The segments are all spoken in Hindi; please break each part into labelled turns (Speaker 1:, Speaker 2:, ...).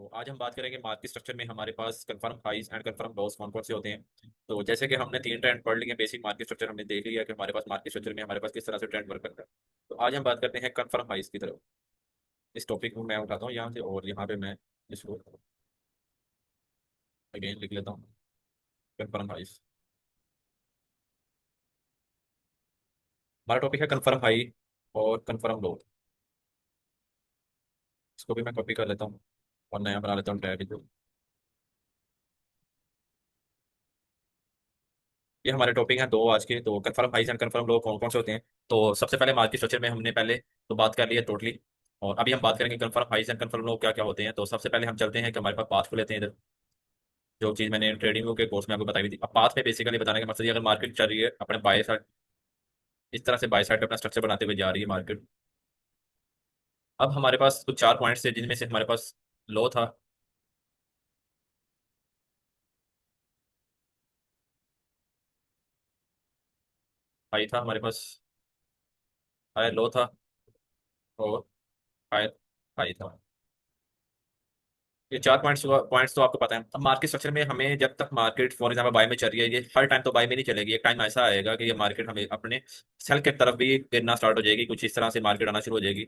Speaker 1: तो आज हम बात करेंगे मार्केट स्ट्रक्चर में हमारे पास confirm highs and confirm lows कौन कौन से होते हैं। तो जैसे कि हमने तीन ट्रेंड पढ़ लिए, बेसिक मार्केट स्ट्रक्चर हमने देख लिया कि हमारे पास मार्केट स्ट्रक्चर में हमारे पास किस तरह से ट्रेंड वर्क करता है। तो आज हम बात करते हैं कंफर्म हाइज की तरफ। इस टॉपिक को मैं उठाता हूँ यहाँ से और यहाँ पे मैं इसको अगेन लिख लेता हूँ। कंफर्म हाइज हमारा टॉपिक है, कंफर्म हाई और कंफर्म लो। इसको भी मैं कॉपी कर लेता हूँ और नया बना लेता हूँ टैग जो। ये हमारे टॉपिक हैं दो आज के। तो कंफर्म हाइज एंड कंफर्म लो कौन कौन से होते हैं। तो सबसे पहले मार्केट स्ट्रक्चर में हमने पहले तो बात कर ली है टोटली। और अभी हम बात करेंगे कंफर्म हाइज एंड कंफर्म लो क्या क्या होते हैं। तो सबसे पहले हम चलते हैं कि हमारे पास पाथ को लेते हैं इधर। जो चीज़ मैंने ट्रेडिंग के कोर्स में आपको बताई थी, अब पाथ में बेसिकली बताने का मकसद ये, अगर मार्केट चल रही है अपने बाय साइड, इस तरह से बाय साइड पे अपना स्ट्रक्चर बनाते हुए जा रही है मार्केट। अब हमारे पास कुछ चार पॉइंट्स थे जिनमें से हमारे पास लो था, हाई था हमारे पास, हाई लो था और हाई हाई था। ये चार पॉइंट्स तो आपको पता है। अब मार्केट स्ट्रक्चर में हमें जब तक मार्केट फॉर एग्जाम्पल बाय में चल रही है, ये हर टाइम तो बाय में नहीं चलेगी। एक टाइम ऐसा आएगा कि ये मार्केट हमें अपने सेल के तरफ भी गिरना स्टार्ट हो जाएगी, कुछ इस तरह से मार्केट आना शुरू हो जाएगी।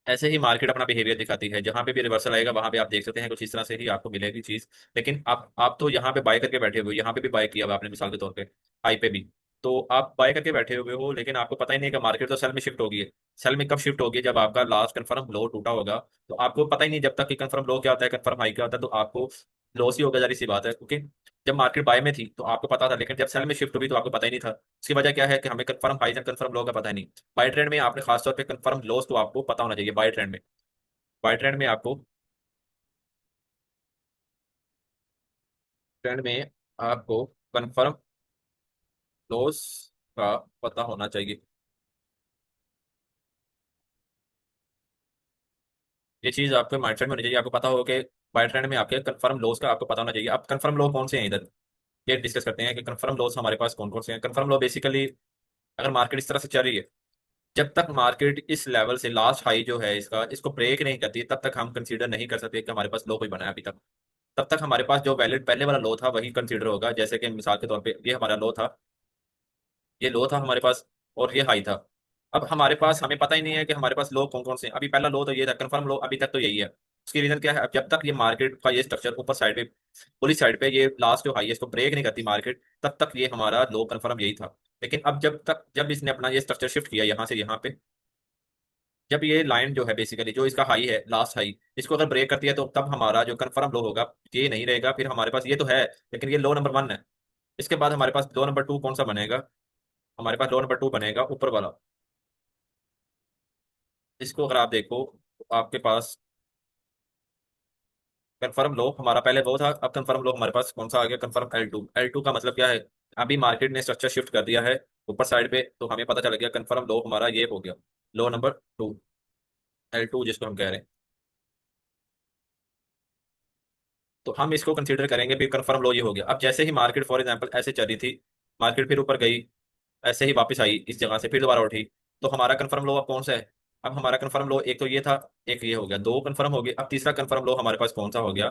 Speaker 1: ऐसे ही मार्केट अपना बिहेवियर दिखाती है, जहां पे भी रिवर्सल आएगा वहां पे आप देख सकते हैं कुछ इस तरह से ही आपको मिलेगी चीज। लेकिन आप तो यहाँ पे बाय करके बैठे हुए हो, यहाँ पे भी बाय किया हुआ आपने मिसाल के तौर पे, हाई पे भी। तो आप बाय करके बैठे हुए हो, लेकिन आपको पता ही नहीं कि मार्केट तो सेल में शिफ्ट होगी है। सेल में कब शिफ्ट होगी, जब आपका लास्ट कंफर्म लो टूटा होगा। तो आपको पता ही नहीं जब तक कि कंफर्म लो क्या होता है, कंफर्म हाई क्या होता है, तो आपको लॉस ही होगा, जारी सी बात है। क्योंकि जब मार्केट बाय में थी तो आपको पता था, लेकिन जब सेल में शिफ्ट हुई तो आपको पता ही नहीं था। इसकी वजह क्या है कि हमें कंफर्म हाई एंड कंफर्म लो का पता ही नहीं। बाय ट्रेंड में आपने खासतौर पे कंफर्म लॉस तो आपको पता होना चाहिए। बाय ट्रेंड में, बाय ट्रेंड में आपको, ट्रेंड में आपको कंफर्म लॉस का पता होना चाहिए। ये चीज आपके माइंडसेट में होनी चाहिए, आपको पता हो कि बाय ट्रेंड में आपके कंफर्म लॉस का आपको पता होना चाहिए। अब कंफर्म लॉ कौन से हैं इधर, ये डिस्कस करते हैं कि कंफर्म लॉस हमारे पास कौन कौन से हैं। कंफर्म लॉ बेसिकली, अगर मार्केट इस तरह से चल रही है, जब तक मार्केट इस लेवल से लास्ट हाई जो है इसका, इसको ब्रेक नहीं करती, तब तक हम कंसीडर नहीं कर सकते कि हमारे पास लो कोई बना है अभी तक। तब तक हमारे पास जो वैलिड पहले वाला लो था वही कंसीडर होगा। जैसे कि मिसाल के तौर पे ये हमारा लो था, ये लो था हमारे पास और ये हाई था। अब हमारे पास, हमें पता ही नहीं है कि हमारे पास लो कौन कौन से हैं। अभी पहला लो तो ये था, कंफर्म लो अभी तक तो यही है। उसकी रीजन क्या है, अब जब तक ये मार्केट का ये स्ट्रक्चर ऊपर साइड पे, पूरी साइड पे, ये लास्ट जो हाई है इसको ब्रेक नहीं करती मार्केट, तब तक ये हमारा लो कंफर्म यही था। लेकिन अब जब इसने अपना ये स्ट्रक्चर शिफ्ट किया यहाँ से यहाँ पे, जब ये लाइन जो है बेसिकली जो इसका हाई है, लास्ट हाई, इसको अगर ब्रेक करती है तो तब हमारा जो कंफर्म लो होगा ये नहीं रहेगा। फिर हमारे पास ये तो है, लेकिन ये लो नंबर वन है। इसके बाद हमारे पास लो नंबर टू कौन सा बनेगा, हमारे पास लो नंबर टू बनेगा ऊपर वाला। इसको अगर आप देखो तो आपके पास कंफर्म लो हमारा पहले वो था, अब कंफर्म लो हमारे पास कौन सा आ गया, कंफर्म L2। L2 का मतलब क्या है, अभी मार्केट ने स्ट्रक्चर शिफ्ट कर दिया है ऊपर साइड पे, तो हमें पता चल गया कंफर्म लो हमारा ये हो गया, लो नंबर टू, L2 जिसको हम कह रहे हैं। तो हम इसको कंसीडर करेंगे, फिर कंफर्म लो ये हो गया। अब जैसे ही मार्केट फॉर एग्जांपल ऐसे चली थी, मार्केट फिर ऊपर गई, ऐसे ही वापस आई इस जगह से, फिर दोबारा उठी, तो हमारा कंफर्म लो अब कौन सा है। अब हमारा कंफर्म लो एक तो ये था, एक ये हो गया, दो कंफर्म हो गए। अब तीसरा कंफर्म लो हमारे पास कौन सा हो गया,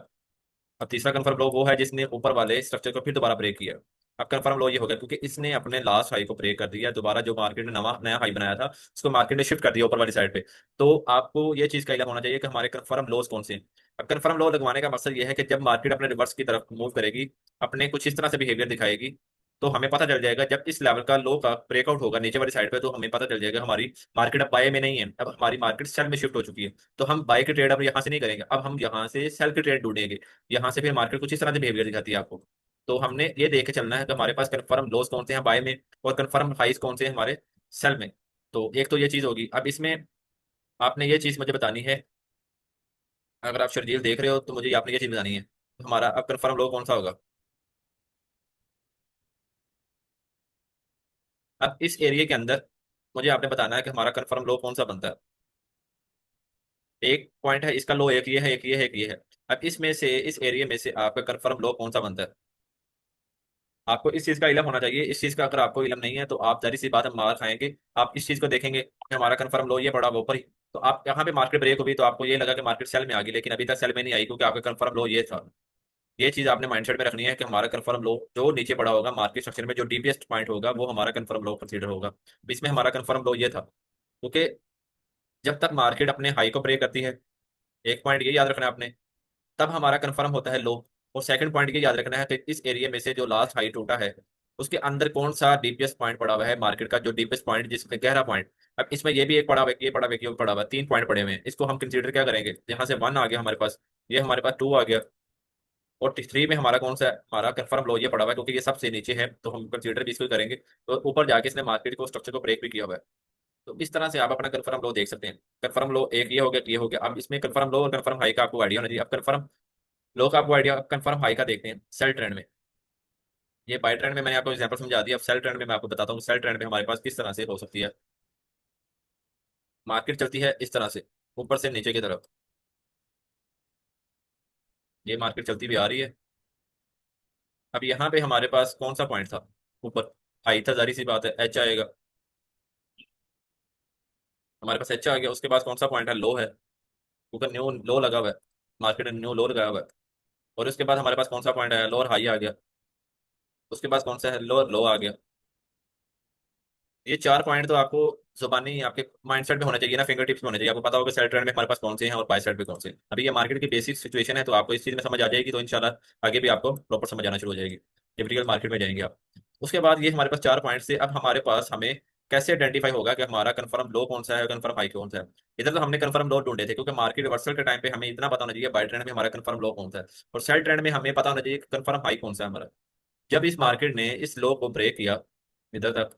Speaker 1: अब तीसरा कंफर्म लो वो है जिसने ऊपर वाले स्ट्रक्चर को फिर दोबारा ब्रेक किया। अब कंफर्म लो ये हो गया क्योंकि इसने अपने लास्ट हाई को ब्रेक कर दिया, दोबारा जो मार्केट ने नवा नया हाई बनाया था उसको मार्केट ने शिफ्ट कर दिया ऊपर वाली साइड पे। तो आपको ये चीज का इल्म होना चाहिए कि हमारे कंफर्म लोस कौन से हैं। अब कंफर्म लो लगवाने का मकसद ये है कि जब मार्केट अपने रिवर्स की तरफ मूव करेगी, अपने कुछ इस तरह से बिहेवियर दिखाएगी, तो हमें पता चल जाएगा जब इस लेवल का लो का ब्रेकआउट होगा नीचे वाली साइड पे, तो हमें पता चल जाएगा हमारी मार्केट अब बाय में नहीं है, अब हमारी मार्केट सेल में शिफ्ट हो चुकी है। तो हम बाय के ट्रेड अब यहाँ से नहीं करेंगे, अब हम यहाँ से सेल के ट्रेड ढूंढेंगे। यहाँ से फिर मार्केट कुछ इस तरह से बिहेवियर दिखाती है आपको। तो हमने ये देख के चलना है कि हमारे पास कंफर्म लोस कौन से हैं बाय में, और कंफर्म हाइस कौन से हैं हमारे सेल में। तो एक तो ये चीज होगी। अब इसमें आपने ये चीज मुझे बतानी है, अगर आप शेड्यूल देख रहे हो तो मुझे आपने ये चीज बतानी है, तो हमारा अब कंफर्म लो कौन सा होगा। अब इस एरिया के अंदर मुझे आपने बताना है कि हमारा कंफर्म लो कौन सा बनता है। एक पॉइंट है इसका लो, एक ये है, एक ये है, एक ये है। अब इसमें से, इस एरिया में से आपका कंफर्म लो कौन सा बनता है। आपको इस चीज का इलम होना चाहिए। इस चीज का अगर आपको इलम नहीं है तो आप जारी सी बात है मार खाएंगे। आप इस चीज को देखेंगे कि हमारा कन्फर्म लो ये पड़ा हुआ ऊपर ही, तो आप यहाँ पे मार्केट ब्रेक हुई तो आपको ये लगा कि मार्केट सेल में आ गई, लेकिन अभी तक सेल में नहीं आई क्योंकि आपका कन्फर्म लो ये था। ये चीज आपने माइंडसेट में रखनी है कि हमारा कन्फर्म लो जो नीचे पड़ा होगा मार्केट स्ट्रक्चर में, जो डीपीएस्ट पॉइंट होगा वो हमारा कन्फर्म लो कंसीडर होगा। इसमें हमारा कन्फर्म लो ये था, क्योंकि जब तक मार्केट अपने हाई को ब्रेक करती है, एक पॉइंट ये याद रखना है आपने, तब हमारा कंफर्म होता है लो। और सेकंड पॉइंट ये याद रखना है कि इस एरिया में से जो लास्ट हाई टूटा है उसके अंदर कौन सा डीपीएस्ट पॉइंट पड़ा हुआ है मार्केट का, जो डीपीएस्ट पॉइंट जिसमें गहरा पॉइंट। अब इसमें ये भी एक पड़ा हुआ है, ये पड़ा हुआ है, ये पड़ा हुआ है, तीन पॉइंट पड़े हुए हैं। इसको हम कंसीडर क्या करेंगे, यहाँ से वन आ गया हमारे पास, ये हमारे पास टू आ गया, और थ्री में हमारा कौन सा है, हमारा कंफर्म लो ये पड़ा हुआ है, क्योंकि ये सबसे नीचे है तो हम कंसीडर भी इसको ही करेंगे। तो ऊपर जाके इसने मार्केट को स्ट्रक्चर को ब्रेक भी किया हुआ है। तो इस तरह से आप अपना कंफर्म लो देख सकते हैं। कंफर्म लो एक ये हो गया, ये हो गया। अब इसमें कंफर्म लो और कंफर्म हाई का आपको आइडिया होना चाहिए। अब कंफर्म लो का आपको आइडिया, कंफर्म हाई का देखते हैं सेल ट्रेंड में। ये बाय ट्रेंड में मैंने आपको एग्जांपल समझा दिया, अब सेल ट्रेंड में मैं आपको बताता हूँ सेल ट्रेंड में हमारे पास किस तरह से हो सकती है। मार्केट चलती है इस तरह से ऊपर से नीचे की तरफ, ये मार्केट चलती भी आ रही है। अब यहाँ पे हमारे पास कौन सा पॉइंट था, ऊपर हाई था, जारी सी बात है एच आएगा, हमारे पास एच आ गया। उसके बाद कौन सा पॉइंट है, लो है, क्योंकि न्यू लो लगा हुआ है, मार्केट ने न्यू लो लगाया हुआ है। और उसके बाद हमारे पास कौन सा पॉइंट है, लो और हाई आ गया। उसके बाद कौन सा है, लो और लो आ गया। ये चार पॉइंट तो आपको जुबानी आपके माइंडसेट में होना चाहिए ना, फिंगर टिप्स में होना चाहिए। आपको पता होगा सेल ट्रेंड में हमारे पास कौन से हैं और बाय साइड पे कौन से हैं। अभी ये मार्केट की बेसिक सिचुएशन है तो आपको इस चीज में समझ आ जाएगी, तो इंशाल्लाह आगे भी आपको प्रॉपर समझ आना शुरू हो जाएगी जब रियल मार्केट में जाएंगे आप। उसके बाद ये हमारे पास चार पॉइंट से, अब हमारे पास हमें कैसे आइडेंटिफाई होगा कि हमारा कंफर्म लो कौन सा है, कंफर्म हाई कौन सा है। इधर तो हमने कंफर्म लो ढूंढे थे, क्योंकि मार्केट रिवर्सल के टाइम पे हमें इतना पता होना चाहिए बाय ट्रेंड में हमारा कंफर्म लो कौन सा है, और सेल ट्रेंड में हमें पता होना चाहिए कंफर्म हाई कौन सा है हमारा। जब इस मार्केट ने इस लो को ब्रेक किया इधर तक,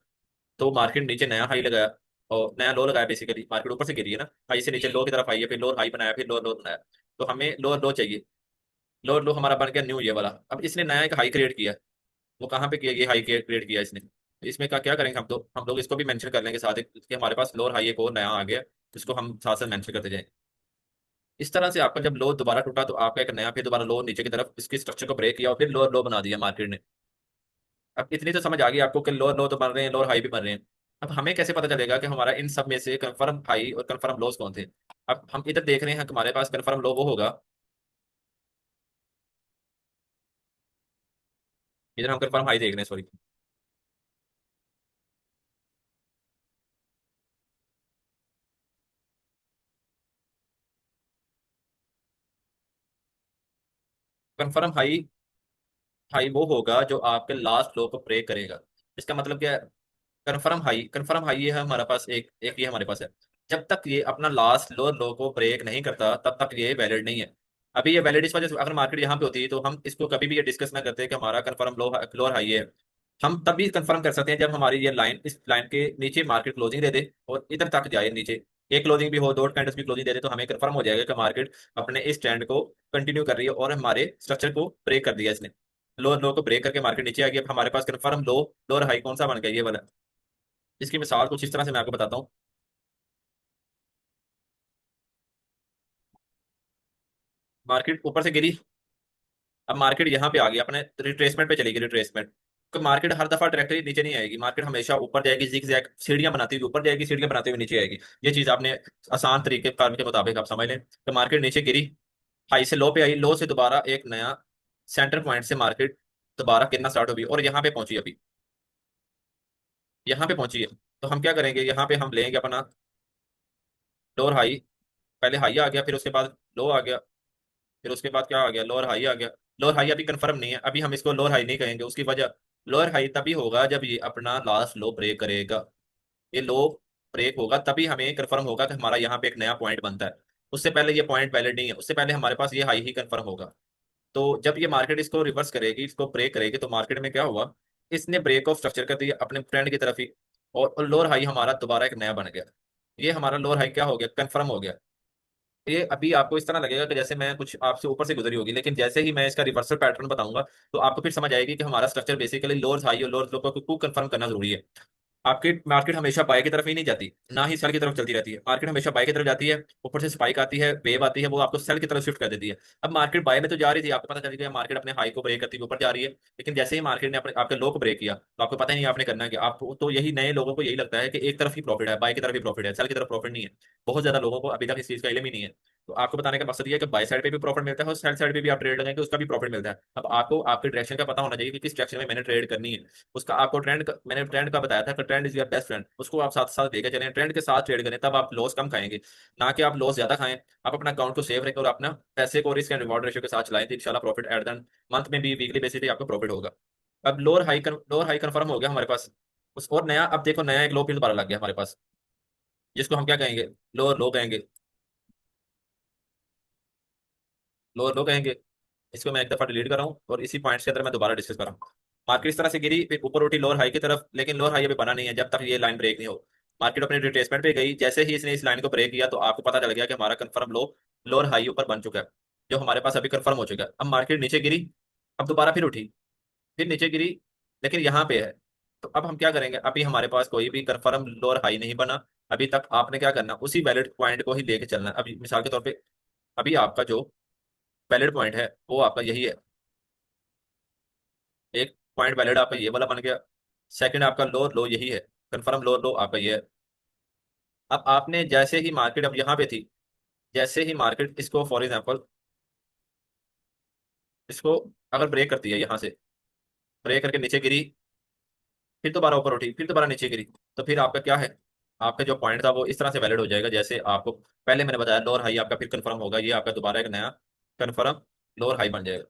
Speaker 1: तो मार्केट नीचे नया हाई लगाया और नया लो लगाया। बेसिकली मार्केट ऊपर से गिरी है ना, हाई से नीचे लो की तरफ आई है, फिर लो हाई बनाया, फिर लो लो बनाया। तो हमें लो लो चाहिए, लो लो हमारा बन गया न्यू ये वाला। अब इसने नया एक हाई क्रिएट किया, वो कहाँ पे किया, ये हाई क्रिएट किया इसने। तो इसमें का क्या करेंगे हम, तो हम लोग इसको भी मेंशन कर लेंगे साथ ही कि हमारे पास लो और हाई एक और नया आ गया, जिसको हम साथ साथ मेंशन करते जाएंगे। इस तरह से आपका जब लो दोबारा टूटा तो आपका एक नया, फिर दोबारा लो नीचे की तरफ इसकी स्ट्रक्चर को ब्रेक किया और फिर लो लो बना दिया मार्केट ने। अब इतनी तो समझ आ गई आपको कि लोअर लो तो बन रहे हैं, लोअर हाई भी बन रहे हैं। अब हमें कैसे पता चलेगा कि हमारा इन सब में से कंफर्म हाई और कंफर्म लोस कौन थे। अब हम इधर देख रहे हैं कि हमारे पास कंफर्म लो वो होगा, इधर हम कंफर्म हाई देख रहे हैं, सॉरी। कंफर्म हाई, हाई वो होगा जो आपके लास्ट लो को ब्रेक करेगा। इसका मतलब क्या है, कंफर्म हाई, कंफर्म हाई ये है हमारे पास, एक एक ये हमारे पास है। जब तक ये अपना लास्ट लो लो को ब्रेक नहीं करता तब तक ये वैलिड नहीं है। अभी ये वैलिड इस वजह से, अगर मार्केट यहाँ पे होती है तो हम इसको कभी भी ये डिस्कस ना करते कि हमारा कंफर्म लो लोअर हाई है। हम तभी कंफर्म कर सकते हैं जब हमारी ये लाइन, इस लाइन के नीचे मार्केट क्लोजिंग दे दे और इधर तक जाए नीचे, एक क्लोजिंग भी हो, दो कैंडल्स भी क्लोजिंग दे दे, तो हमें कंफर्म हो जाएगा कि मार्केट अपने इस ट्रेंड को कंटिन्यू कर रही है और हमारे स्ट्रक्चर को ब्रेक कर दिया इसने। लो लो को ब्रेक करके मार्केट नीचे आ गई। अब हमारे पास कंफर्म लो लोअर हाई कौन सा बन गया, ये वाला। इसकी मिसाल कुछ इस तरह से मैं आपको बताता हूँ। मार्केट ऊपर से गिरी, अब मार्केट यहाँ पे आ गई, अपने रिट्रेसमेंट पे चलेगी, रिट्रेसमेंट। तो मार्केट हर दफा ट्रैक्टरी नीचे नहीं आएगी, मार्केट हमेशा ऊपर जाएगी, जिग जैग सीढ़ियां बनाती हुई ऊपर जाएगी, सीढ़ियां बनाते हुए नीचे आएगी। ये चीज आपने आसान तरीके कार के मुताबिक आप समझ लें। तो मार्केट नीचे गिरी, हाई से लो पे आई, लो से दोबारा एक नया सेंटर पॉइंट से मार्केट दोबारा गिरना स्टार्ट होगी और यहाँ पे पहुंची। अभी यहाँ पे पहुंची है, तो हम क्या करेंगे, यहाँ पे हम लेंगे अपना लोअर हाई। पहले हाई आ गया, फिर उसके बाद लो आ गया, फिर उसके बाद क्या आ गया, लोअर हाई आ गया। लोअर हाई अभी कंफर्म नहीं है, अभी हम इसको लोअर हाई नहीं कहेंगे। उसकी वजह, लोअर हाई तभी होगा जब ये अपना लास्ट लो ब्रेक करेगा। ये लो ब्रेक होगा तभी हमें कंफर्म होगा कि हमारा यहाँ पे एक नया पॉइंट बनता है। उससे पहले ये पॉइंट वैलिड नहीं है, उससे पहले हमारे पास ये हाई ही कंफर्म होगा। तो जब ये मार्केट इसको रिवर्स करेगी, इसको ब्रेक करेगी, तो मार्केट में क्या हुआ, इसने ब्रेक ऑफ स्ट्रक्चर कर दिया अपने ट्रेंड की तरफ ही, और लोअर हाई हमारा दोबारा एक नया बन गया। ये हमारा लोअर हाई क्या हो गया, कंफर्म हो गया। ये अभी आपको इस तरह लगेगा कि जैसे मैं कुछ आपसे ऊपर से गुजरी होगी, लेकिन जैसे ही मैं इसका रिवर्सल पैटर्न बताऊंगा तो आपको फिर समझ आएगी कि हमारा स्ट्रक्चर बेसिकली लोअर हाई और लोअर लो को कंफर्म करना जरूरी है। आपकी मार्केट हमेशा बाय की तरफ ही नहीं जाती, ना ही सेल की तरफ चलती रहती है। मार्केट हमेशा बाय की तरफ जाती है, ऊपर से स्पाइक आती है, वेव आती है, वो आपको सेल की तरफ शिफ्ट कर देती है। अब मार्केट बाय में तो जा रही थी, आपको पता चल गया मार्केट अपने हाई को ब्रेक करती हुई ऊपर जा रही है, लेकिन जैसे ही मार्केट ने अपने आपके लो को ब्रेक किया तो आपको पता ही नहीं आपने करना है कि आपको तो यही नए लोगों को यही लगता है कि एक तरफ ही प्रॉफिट है, बाय की तरफ ही प्रॉफिट है, सेल की तरफ प्रॉफिट नहीं है। बहुत ज्यादा लोगों को अभी तक इस चीज का इल्म ही नहीं है। तो आपको बताने का मकसद ये है कि बाय साइड पे भी प्रॉफिट मिलता है और सेल साइड पे भी आप ट्रेड लगाएंगे उसका भी प्रॉफिट मिलता है। अब आपको आपके डायरेक्शन का पता होना चाहिए कि किस डायरेक्शन में मैंने ट्रेड करनी है। उसका आपको मैंने ट्रेंड का बताया था कि trend is your best friend, उसको आप साथ साथ लेके चलें, ट्रेंड के साथ ट्रेड करें, तब आप लॉस कम खाएंगे, ना कि आप लॉस ज्यादा खाएं। आप अपना अकाउंट को सेव रखें और अपना पैसे को रिस्क एंड रिवॉर्ड रेशियो के साथ चलाएं, तो इंशाल्लाह प्रॉफिट एट द मंथ में भी वीकली बेसिस पे आपको प्रॉफिट होगा। अब लोअर हाई कंफर्म हो गया हमारे पास। उस और नया अब देखो नया एक लो फील्ड दोबारा लग गया हमारे पास, जिसको हम क्या कहेंगे, लोअर लो कहेंगे। लोअर लो कहेंगे। इसको मैं एक दफा डिलीट कर रहा हूँ और इसी पॉइंट्स के अंदर मैं दोबारा डिस्कस कर रहा हूँ। मार्केट इस तरह से गिरी, फिर ऊपर उठी लोअर हाई की तरफ, लेकिन लोअर हाई अभी बना नहीं है जब तक ये लाइन ब्रेक नहीं हो। मार्केट अपने रिट्रेसमेंट पे गई, जैसे ही इसने इस लाइन को ब्रेक किया तो आपको पता चल गया कि हमारा कंफर्म लो लोअर हाई ऊपर बन चुका है, जो हमारे पास अभी कंफर्म हो चुका है। अब मार्केट नीचे गिरी, अब दोबारा फिर उठी, फिर नीचे गिरी, लेकिन यहाँ पे है। तो अब हम क्या करेंगे, अभी हमारे पास कोई भी कंफर्म लोअर हाई नहीं बना। अभी तक आपने क्या करना, उसी वैलिड पॉइंट को ही लेके चलना है। अभी मिसाल के तौर पे अभी आपका जो वैलिड पॉइंट है वो आपका यही है। एक पॉइंट वैलिड आपका ये वाला बन गया। सेकंड आपका लोअर लो यही है, कंफर्म लोअर लो आपका ये है। अब आपने जैसे ही मार्केट अब यहाँ पे थी, जैसे ही मार्केट इसको फॉर एग्जांपल इसको अगर ब्रेक करती है यहाँ से, ब्रेक करके नीचे गिरी, फिर दोबारा ऊपर उठी, फिर दोबारा नीचे गिरी, तो फिर आपका क्या है, आपका जो पॉइंट था वो इस तरह से वैलिड हो जाएगा जैसे आपको पहले मैंने बताया। लोअर हाई आपका फिर कंफर्म होगा, ये आपका दोबारा एक नया कंफर्म लोअर हाई बन जाएगा।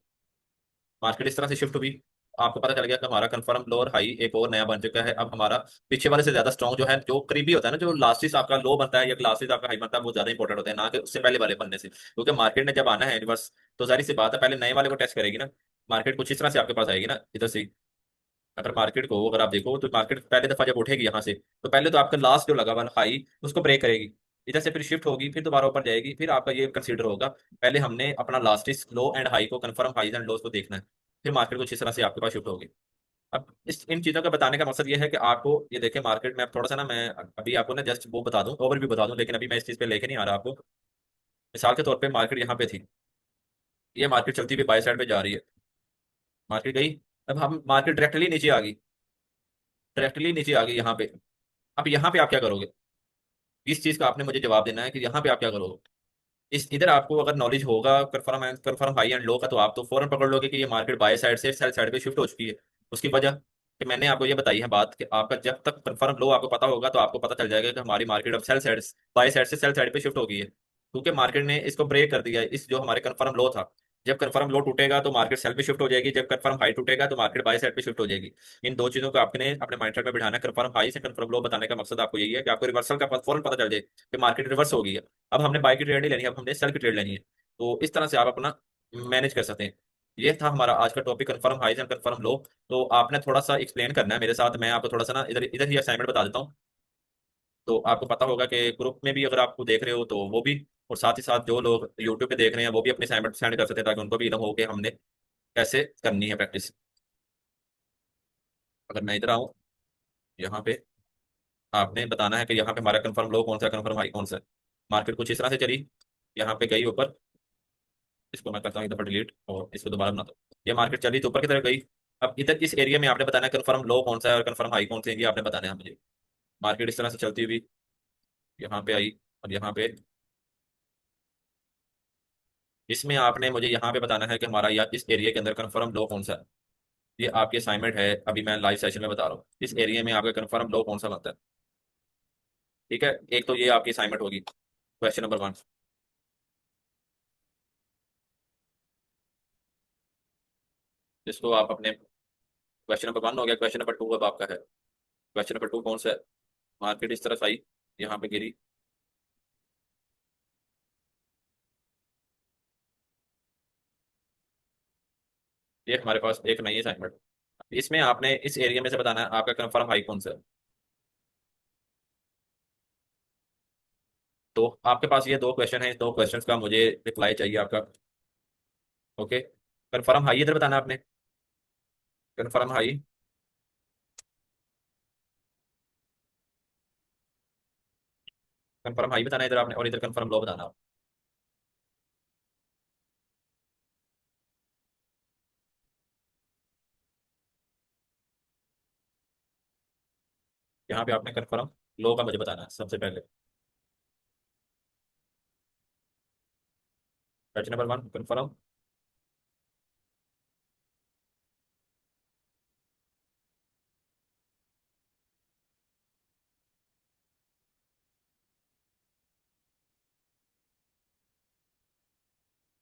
Speaker 1: मार्केट इस तरह से शिफ्ट हुई, आपको पता चल गया कि हमारा कंफर्म लोअर हाई एक और नया बन चुका है। अब हमारा पीछे वाले से ज्यादा स्ट्रॉन्ग जो है, जो करीबी होता है ना, जो लास्टिस आपका लो बनता है या लास्टिस आपका हाई बनता है, वो ज्यादा इंपॉर्टेंट होता है ना कि उससे पहले वाले बनने से, क्योंकि मार्केट ने जब आना है रिवर्स, तो जाहिर सी बात है पहले नए वाले को टेस्ट करेगी ना। मार्केट कुछ इस तरह से आपके पास आएगी ना, इधर से। अगर मार्केट को अगर आप देखो तो मार्केट पहले दफा जब उठेगी यहाँ से, तो पहले तो आपका लास्ट जो लगा हुआ हाई उसको ब्रेक करेगी, इधर से फिर शिफ्ट होगी, फिर दोबारा ऊपर जाएगी, फिर आपका ये कंसीडर होगा पहले हमने अपना लास्टिस लो एंड हाई को कंफर्म हाईज एंड लोस को देखना है, फिर मार्केट कुछ इस तरह से आपके पास शिफ्ट होगी। अब इस इन चीजों का बताने का मकसद ये है कि आपको ये देखें मार्केट में। अब थोड़ा सा ना मैं अभी आपको ना जस्ट वो बता दूं, ओवरव्यू बता दूं, लेकिन अभी मैं इस चीज पे लेके नहीं आ रहा आपको। मिसाल के तौर पे मार्केट यहाँ पे थी, ये मार्केट चलती हुई बाई साइड पे जा रही है, मार्केट गई, अब हम मार्केट डायरेक्टली नीचे आ गई, डायरेक्टली नीचे आ गई यहाँ पे। अब यहाँ पे आप क्या करोगे, इस चीज का आपने मुझे जवाब देना है कि यहाँ पे आप क्या करोगे। इस इधर आपको अगर नॉलेज होगा कंफर्म हाई एंड लो का, तो आप तो फौरन पकड़ लोगे कि ये मार्केट बाय साइड से सेल साइड पे शिफ्ट हो चुकी है। उसकी वजह कि मैंने आपको ये बताई है बात कि आपका जब तक कंफर्म लो आपको पता होगा तो आपको पता चल जाएगा कि हमारी मार्केट अब सेल साइड बाय साइड से सेल साइड पे शिफ्ट हो गई है, क्योंकि मार्केट ने इसको ब्रेक कर दिया है। इस जो हमारे कंफर्म लो था, जब कंफर्म लो टूटेगा तो मार्केट सेल पे शिफ्ट हो जाएगी, जब कंफर्म हाई टूटेगा तो मार्केट बाय साइड पे शिफ्ट हो जाएगी। इन दो चीजों को आपने अपने माइंडसेट में बिठाना है। कंफर्म हाई से कंफर्म लो बताने का मकसद आपको यही है कि आपको रिवर्सल का फौरन पता चल जाए कि मार्केट रिवर्स हो गई है। अब हमने बाई की ट्रेड नहीं लेनी, अब हमने सेल की ट्रेड लेनी है। तो इस तरह से आप अपना मैनेज कर सकते हैं। ये था हमारा आज का topic, confirm highs and confirm low. तो आपने थोड़ा सा एक्सप्लेन करना है मेरे साथ, मैं आपको थोड़ा सा ना इधर इधर ही असाइनमेंट बता देता हूँ। तो आपको पता होगा कि ग्रुप में भी अगर आपको देख रहे हो तो वो भी, और साथ ही साथ जो लोग यूट्यूब पे देख रहे हैं वो भी अपने असाइनमेंट सेंड कर सकते हैं, ताकि उनको भी इल्म हो कि हमने कैसे करनी है प्रैक्टिस। अगर मैं इधर आऊँ यहाँ पे, आपने बताना है कि यहाँ पे हमारा कंफर्म लो कौन सा है, कंफर्म हाई कौन सा है। मार्केट कुछ इस तरह से चली, यहाँ पे गई ऊपर, इसको मैं करता हूँ एक दफा डिलीट और इसको दोबारा बनाता हूँ। ये मार्केट चली तो ऊपर की तरफ गई। अब इधर इस एरिया में आपने बताना है कंफर्म लो कौन सा है और कंफर्म हाई कौन से हैं, ये आपने बताना है मुझे। मार्केट इस तरह से चलती हुई यहाँ पे आई, और यहाँ पे इसमें आपने मुझे यहाँ पे बताना है कि हमारा या इस एरिया के अंदर कंफर्म लो कौन सा है। ये आपकी असाइनमेंट है, अभी मैं लाइव सेशन में बता रहा हूँ इस एरिया में आपका कंफर्म लो कौन सा बनता है। ठीक है, एक तो ये आपकी असाइनमेंट होगी, क्वेश्चन नंबर 1। जिसको आप अपने क्वेश्चन नंबर 1 हो गया, क्वेश्चन नंबर 2 अब आपका है। क्वेश्चन नंबर 2 कौन सा है, मार्केट इस तरफ आई, यहाँ पे गिरी, ये हमारे पास एक नई असाइनमेंट। इसमें आपने इस एरिया में से बताना है आपका कंफर्म हाई कौन सा है। तो आपके पास ये दो क्वेश्चन है, इस दो क्वेश्चंस का मुझे रिप्लाई चाहिए आपका। ओके, कंफर्म हाई इधर बताना है आपने, कंफर्म हाई कंफर्म हाई बताना है इधर आपने, और इधर कंफर्म लो बताना। यहाँ पे आपने कंफर्म लो का मुझे बताना है सबसे पहले। Question number 1 confirm.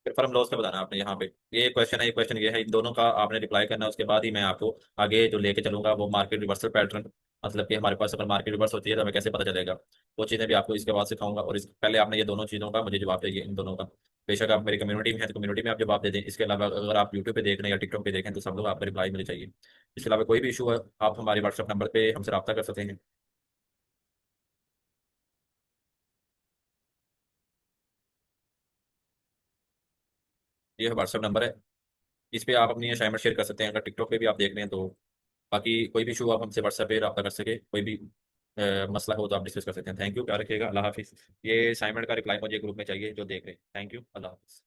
Speaker 1: Confirm loss का बताना है आपने यहाँ पे। ये क्वेश्चन है, ये क्वेश्चन ये है, इन दोनों का आपने रिप्लाई करना है। उसके बाद ही मैं आपको आगे जो लेके चलूंगा वो मार्केट रिवर्सल पैटर्न, मतलब कि हमारे पास अगर मार्केट रिवर्स होती है तो हमें कैसे पता चलेगा, वो चीज़ें भी आपको इसके बाद सिखाऊंगा। और इस पहले आपने ये दोनों चीज़ों का मुझे जवाब चाहिए, इन दोनों का। बेशक आप मेरी कम्युनिटी में है तो कम्युनिटी में आप जवाब दे दें, इसके अलावा अगर आप यूट्यूब पे देख रहे हैं या टिकटॉक पे देखें तो सब लोग आपका रिप्लाई मुझे चाहिए। इसके अलावा कोई भी इशू है आप हमारे व्हाट्सएप नंबर पे हमसे रब्ता कर सकते हैं। ये व्हाट्सएप नंबर है, इस पे आप अपनी असाइनमेंट शेयर कर सकते हैं, अगर टिकटॉक पे भी आप देख रहे हैं तो। बाकी कोई भी इशू आप हमसे व्हाट्सएप पे रब्ता कर सके, कोई भी मसला हो तो आप डिस्कस कर सकते हैं। थैंक यू, प्यार रखिएगा, अल्लाह हाफिज़। ये असाइनमेंट का रिप्लाई मुझे ग्रुप में चाहिए जो देख रहे हैं। थैंक यू, अल्लाह हाफिज़।